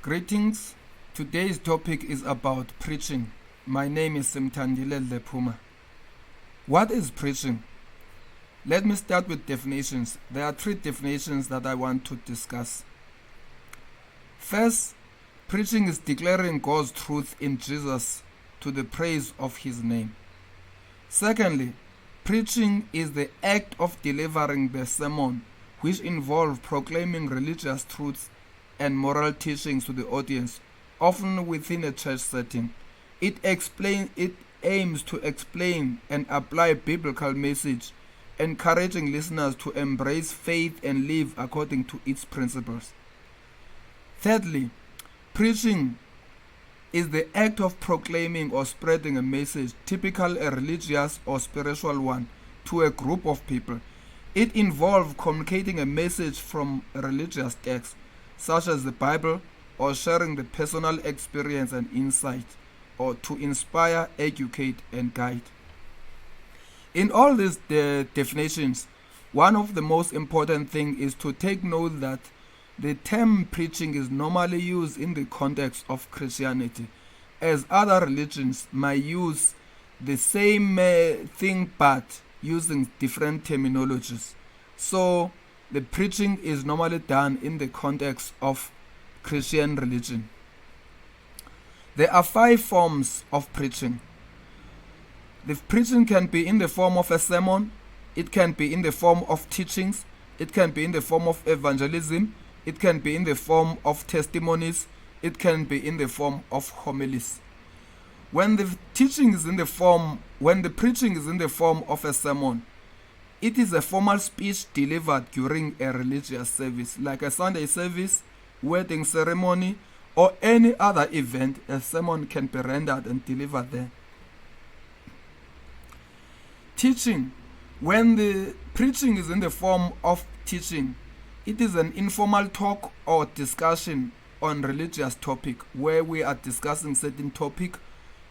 Greetings. Today's topic is about preaching. My name is Dlepuma. What is preaching? Let me start with definitions. There are three definitions that I want to discuss. First, preaching is declaring God's truth in Jesus to the praise of His name. Secondly, preaching is the act of delivering the sermon, which involves proclaiming religious truths and moral teachings to the audience, often within a church setting. It aims to explain and apply biblical message, encouraging listeners to embrace faith and live according to its principles. Thirdly, preaching is the act of proclaiming or spreading a message, typically a religious or spiritual one, to a group of people. It involves communicating a message from a religious text, such as the Bible, or sharing the personal experience and insight, or to inspire, educate, and guide. In all these definitions, one of the most important things is to take note that the term preaching is normally used in the context of Christianity, as other religions might use the same thing but using different terminologies. So, the preaching is normally done in the context of Christian religion. There are 5 forms of preaching. The preaching can be in the form of a sermon, it can be in the form of teachings, it can be in the form of evangelism, it can be in the form of testimonies, it can be in the form of homilies. When the preaching is in the form of a sermon, it is a formal speech delivered during a religious service, like a Sunday service, wedding ceremony, or any other event. A sermon can be rendered and delivered there. Teaching. When the preaching is in the form of teaching, it is an informal talk or discussion on religious topic, where we are discussing certain topic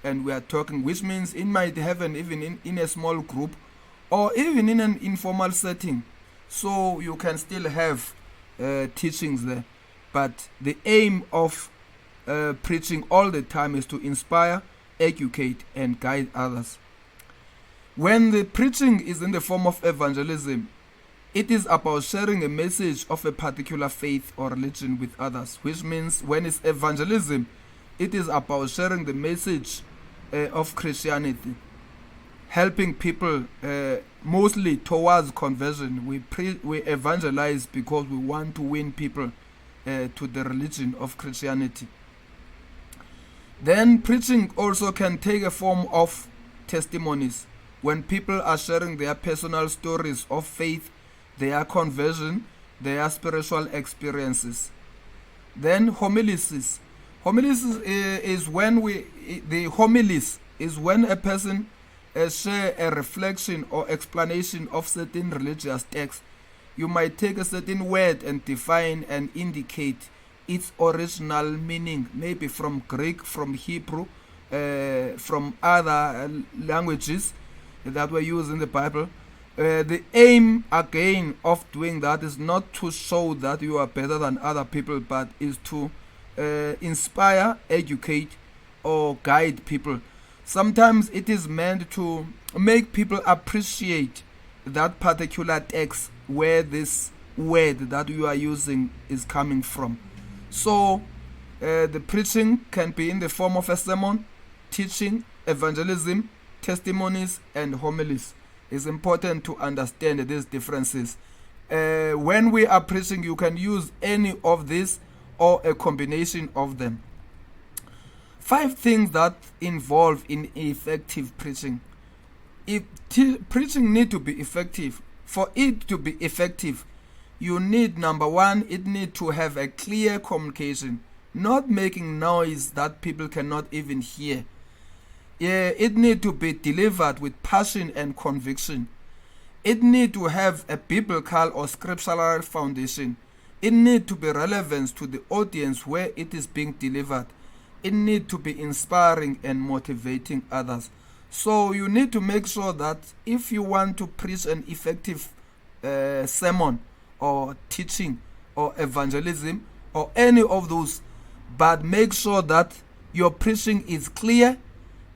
and we are talking, which means it might happen even in a small group or even in an informal setting. So you can still have teachings there. But the aim of preaching all the time is to inspire, educate, and guide others. When the preaching is in the form of evangelism, it is about sharing a message of a particular faith or religion with others, which means when it's evangelism, it is about sharing the message of Christianity, helping people mostly towards conversion. We evangelize because we want to win people to the religion of Christianity. Then preaching also can take a form of testimonies, when people are sharing their personal stories of faith, their conversion, their spiritual experiences. Then homilies. Homilies is when a person share a reflection or explanation of certain religious texts. You might take a certain word and define and indicate its original meaning, maybe from Greek, from Hebrew, from other languages that were used in the Bible. The aim again of doing that is not to show that you are better than other people, but is to inspire, educate, or guide people. Sometimes it is meant to make people appreciate that particular text where this word that you are using is coming from. So the preaching can be in the form of a sermon, teaching, evangelism, testimonies, and homilies. It's important to understand these differences. When we are preaching, you can use any of these or a combination of them. 5 things that involve in effective preaching. If preaching need to be effective, for it to be effective, you need, number 1, it need to have a clear communication, not making noise that people cannot even hear. It need to be delivered with passion and conviction. It need to have a biblical or scriptural foundation. It need to be relevant to the audience where it is being delivered. It need to be inspiring and motivating others. So you need to make sure that if you want to preach an effective sermon or teaching or evangelism or any of those, but make sure that your preaching is clear,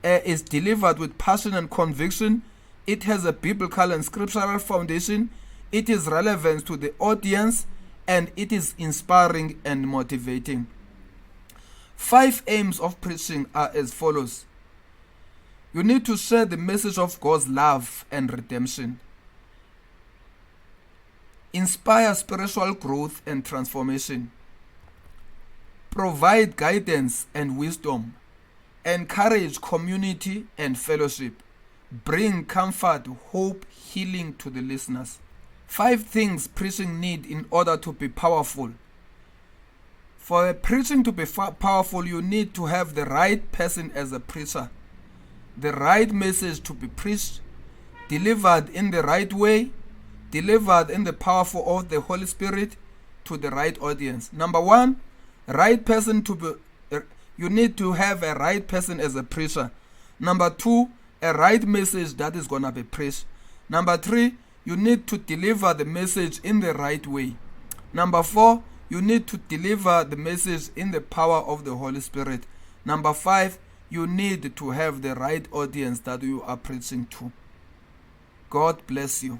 is delivered with passion and conviction. It has a biblical and scriptural foundation. It is relevant to the audience, and it is inspiring and motivating. 5 aims of preaching are as follows. You need to share the message of God's love and redemption. Inspire spiritual growth and transformation. Provide guidance and wisdom. Encourage community and fellowship. Bring comfort, hope, healing to the listeners. 5 things preaching need in order to be powerful. For preaching to be powerful, you need to have the right person as a preacher, the right message to be preached, delivered in the right way, delivered in the power of the Holy Spirit to the right audience. Number 1, right person to be. You need to have a right person as a preacher. Number 2, a right message that is gonna be preached. Number 3, you need to deliver the message in the right way. Number 4, you need to deliver the message in the power of the Holy Spirit. Number 5, you need to have the right audience that you are preaching to. God bless you.